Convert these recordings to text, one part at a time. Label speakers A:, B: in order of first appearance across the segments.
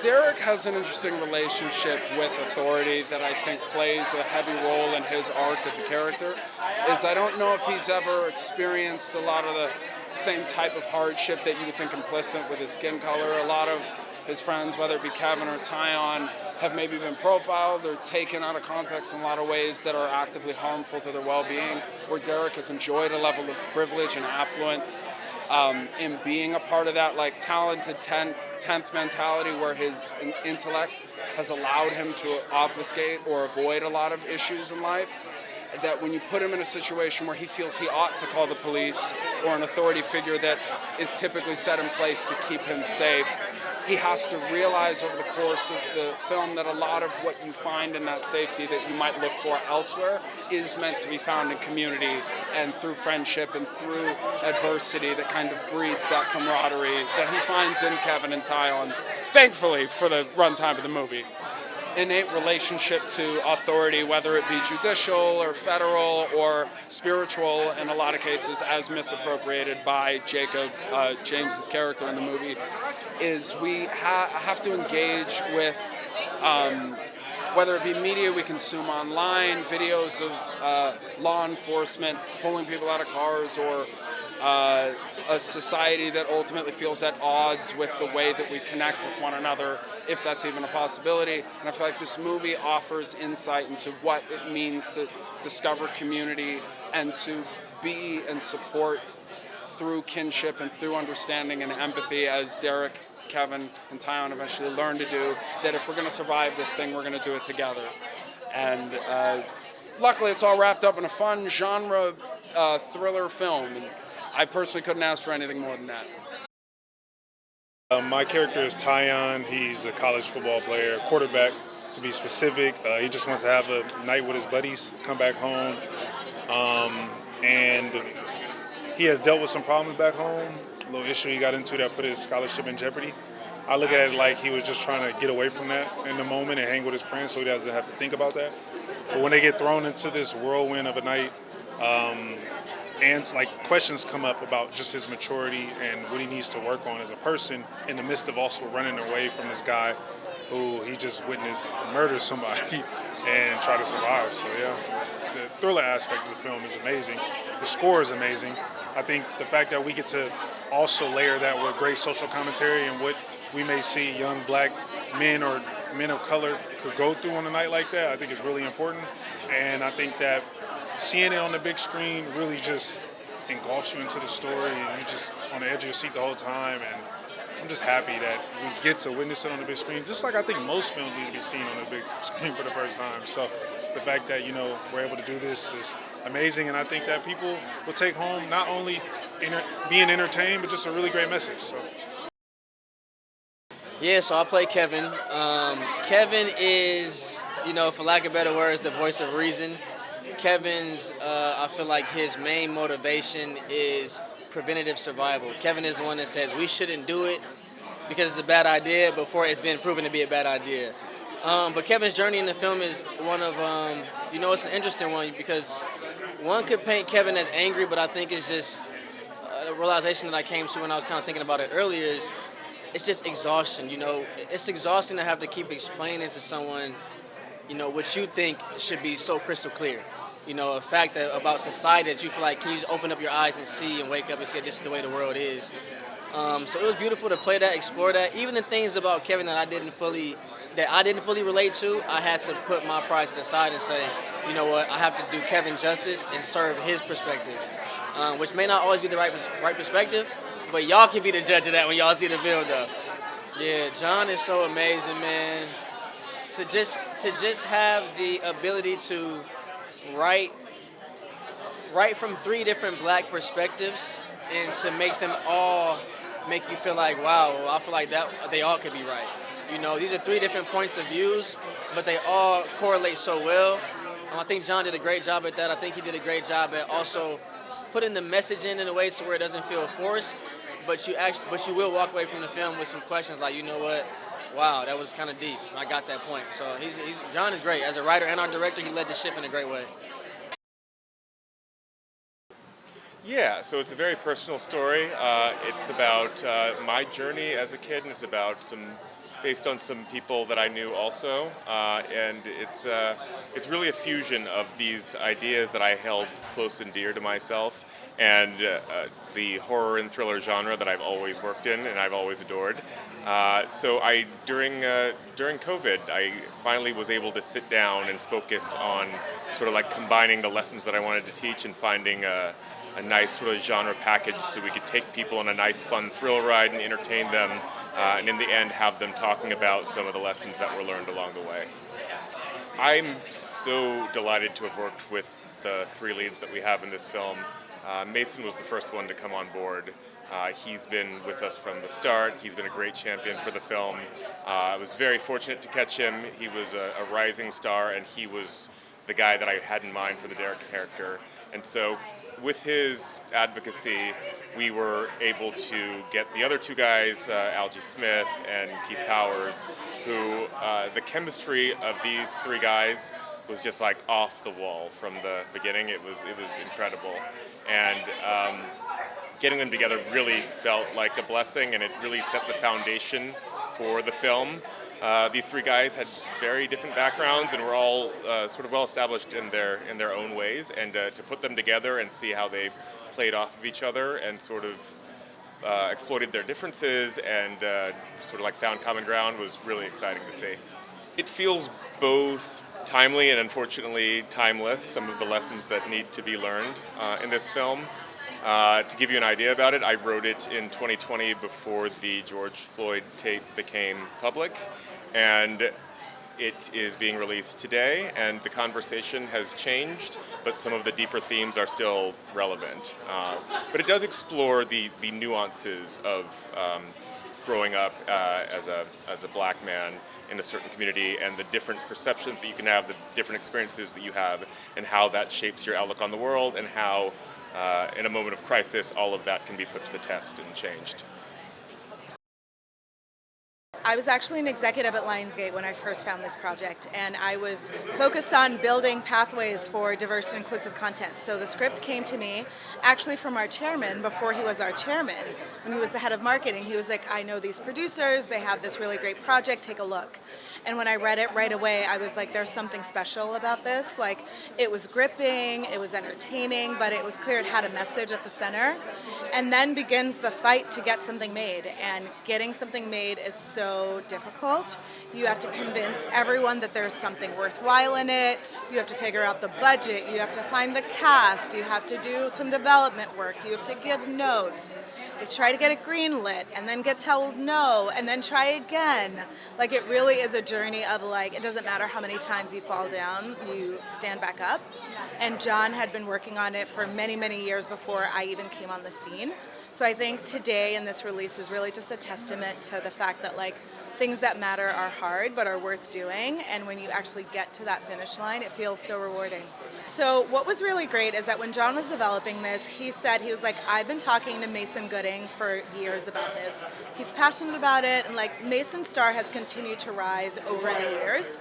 A: Derek has an interesting relationship with authority that I think plays a heavy role in his arc as a character. I don't know if he's ever experienced a lot of the same type of hardship that you would think implicit with his skin color. A lot of his friends, whether it be Kevin or Tyon, have maybe been profiled or taken out of context in a lot of ways that are actively harmful to their well-being, where Derek has enjoyed a level of privilege and affluence in being a part of that like talented 10th mentality, where his intellect has allowed him to obfuscate or avoid a lot of issues in life. That when you put him in a situation where he feels he ought to call the police or an authority figure that is typically set in place to keep him safe, he has to realize over the course of the film that a lot of what you find in that safety that you might look for elsewhere is meant to be found in community and through friendship and through adversity that kind of breeds that camaraderie that he finds in Kevin and Tyon, thankfully for the runtime of the movie. Innate relationship to authority, whether it be judicial or federal or spiritual in a lot of cases, as misappropriated by Jacob, James's character in the movie, is we have to engage with whether it be media we consume online, videos of law enforcement pulling people out of cars, or a society that ultimately feels at odds with the way that we connect with one another, if that's even a possibility. And I feel like this movie offers insight into what it means to discover community and to be and support through kinship and through understanding and empathy, as Derek, Kevin, and Tyon eventually learn to do, that if we're going to survive this thing, we're going to do it together. And luckily it's all wrapped up in a fun genre thriller film. And I personally couldn't ask for anything more than that.
B: My character is Tyon. He's a college football player, quarterback to be specific. He just wants to have a night with his buddies, come back home. And he has dealt with some problems back home, a little issue he got into that put his scholarship in jeopardy. I look at it like he was just trying to get away from that in the moment and hang with his friends so he doesn't have to think about that. But when they get thrown into this whirlwind of a night, and like questions come up about just his maturity and what he needs to work on as a person in the midst of also running away from this guy who he just witnessed murder somebody and try to survive. So yeah, the thriller aspect of the film is amazing. The score is amazing. I think the fact that we get to also layer that with great social commentary and what we may see young black men or men of color could go through on a night like that, I think is really important. And I think that seeing it on the big screen really just engulfs you into the story, and you're just on the edge of your seat the whole time. And I'm just happy that we get to witness it on the big screen, just like I think most films need to be seen on the big screen for the first time. So the fact that, we're able to do this is amazing, and I think that people will take home not only being entertained, but just a really great message. So.
C: Yeah, so I play Kevin. Kevin is, for lack of better words, the voice of reason. Kevin's, I feel like his main motivation is preventative survival. Kevin is the one that says we shouldn't do it because it's a bad idea before it's been proven to be a bad idea. But Kevin's journey in the film is one of, it's an interesting one because one could paint Kevin as angry, but I think it's just a realization that I came to when I was kind of thinking about it earlier is it's just exhaustion. It's exhausting to have to keep explaining to someone, what you think should be so crystal clear. A fact about society that you feel like, can you just open up your eyes and see and wake up and say this is the way the world is. So it was beautiful to play that, explore that. Even the things about Kevin that I didn't fully relate to, I had to put my pride to the side and say, you know what, I have to do Kevin justice and serve his perspective, which may not always be the right perspective, but y'all can be the judge of that when y'all see the film, though. Yeah, John is so amazing, man. To just have the ability to write from three different black perspectives and to make them all make you feel like, wow, I feel like that they all could be right. These are three different points of views, but they all correlate so well. I think John did a great job at that. I think he did a great job at also putting the message in a way so where it doesn't feel forced, but you will walk away from the film with some questions like, wow, that was kind of deep. I got that point. So John is great. As a writer and our director, he led the ship in a great way.
D: Yeah, so it's a very personal story. It's about my journey as a kid, and it's about based on some people that I knew also, and it's really a fusion of these ideas that I held close and dear to myself, and the horror and thriller genre that I've always worked in and I've always adored. So during COVID, I finally was able to sit down and focus on sort of like combining the lessons that I wanted to teach and finding a nice sort of genre package so we could take people on a nice fun thrill ride and entertain them, and in the end have them talking about some of the lessons that were learned along the way. I'm so delighted to have worked with the three leads that we have in this film. Mason was the first one to come on board. He's been with us from the start. He's been a great champion for the film. I was very fortunate to catch him. He was a rising star, and he was the guy that I had in mind for the Derek character. And so with his advocacy, we were able to get the other two guys, Algee Smith and Keith Powers, who the chemistry of these three guys was just like off the wall from the beginning. It was incredible. And getting them together really felt like a blessing, and it really set the foundation for the film. These three guys had very different backgrounds and were all sort of well established in their own ways, and to put them together and see how they played off of each other and sort of exploited their differences and sort of like found common ground was really exciting to see. It feels both timely and unfortunately timeless, some of the lessons that need to be learned in this film. To give you an idea about it, I wrote it in 2020 before the George Floyd tape became public, and it is being released today, and the conversation has changed, but some of the deeper themes are still relevant. But it does explore the nuances of growing up as a black man in a certain community, and the different perceptions that you can have, the different experiences that you have, and how that shapes your outlook on the world, and how in a moment of crisis, all of that can be put to the test and changed.
E: I was actually an executive at Lionsgate when I first found this project, and I was focused on building pathways for diverse and inclusive content. So the script came to me actually from our chairman before he was our chairman. When he was the head of marketing, he was like, I know these producers, they have this really great project, take a look. And when I read it right away, I was like, there's something special about this. Like, it was gripping, it was entertaining, but it was clear it had a message at the center. And then begins the fight to get something made. And getting something made is so difficult. You have to convince everyone that there's something worthwhile in it. You have to figure out the budget. You have to find the cast. You have to do some development work. You have to give notes. You try to get it greenlit and then get told no and then try again. Like, it really is a journey of, like, it doesn't matter how many times you fall down, you stand back up. And John had been working on it for many, many years before I even came on the scene. So I think today in this release is really just a testament to the fact that, like, things that matter are hard but are worth doing, and when you actually get to that finish line, it feels so rewarding. So what was really great is that when John was developing this, he was like, I've been talking to Mason Gooding for years about this. He's passionate about it, and like, Mason's star has continued to rise over the years,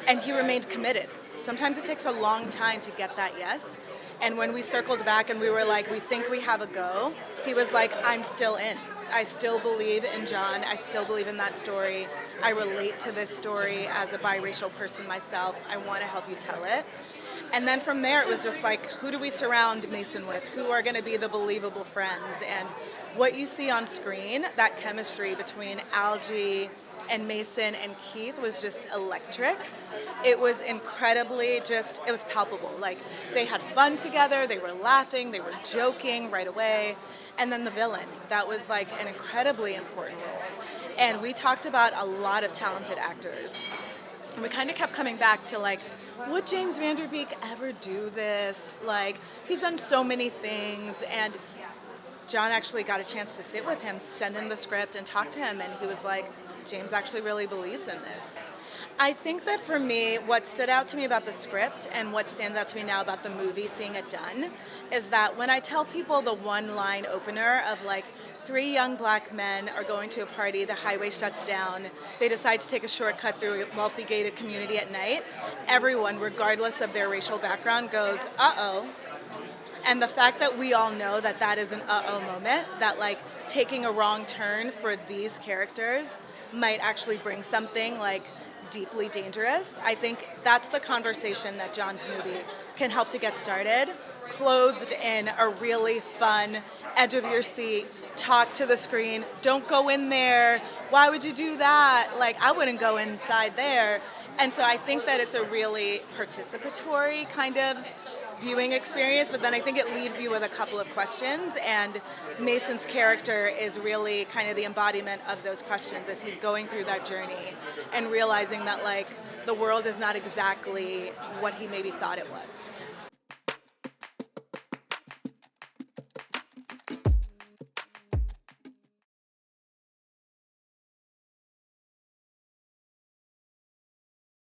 E: and he remained committed. Sometimes it takes a long time to get that yes. And when we circled back and we were like, we think we have a go, he was like, I'm still in. I still believe in John. I still believe in that story. I relate to this story as a biracial person myself. I want to help you tell it. And then from there, it was just like, who do we surround Mason with? Who are going to be the believable friends? And what you see on screen, that chemistry between Algee and Mason and Keith was just electric. It was incredibly it was palpable. Like, they had fun together, they were laughing, they were joking right away. And then the villain, that was like an incredibly important role. And we talked about a lot of talented actors. And we kind of kept coming back to, like, would James Van Der Beek ever do this? Like, he's done so many things, and John actually got a chance to sit with him, send him the script, and talk to him, and he was like, James actually really believes in this. I think that for me, what stood out to me about the script and what stands out to me now about the movie, seeing it done, is that when I tell people the one-line opener of, like, 3 young black men are going to a party, the highway shuts down, they decide to take a shortcut through a wealthy gated community at night, everyone, regardless of their racial background, goes, uh-oh, And the fact that we all know that that is an uh-oh moment, that like taking a wrong turn for these characters might actually bring something like deeply dangerous. I think that's the conversation that John's movie can help to get started, clothed in a really fun, edge of your seat, talk to the screen, don't go in there, why would you do that? Like, I wouldn't go inside there. And so I think that it's a really participatory kind of viewing experience, but then I think it leaves you with a couple of questions, and Mason's character is really kind of the embodiment of those questions as he's going through that journey and realizing that like the world is not exactly what he maybe thought it was.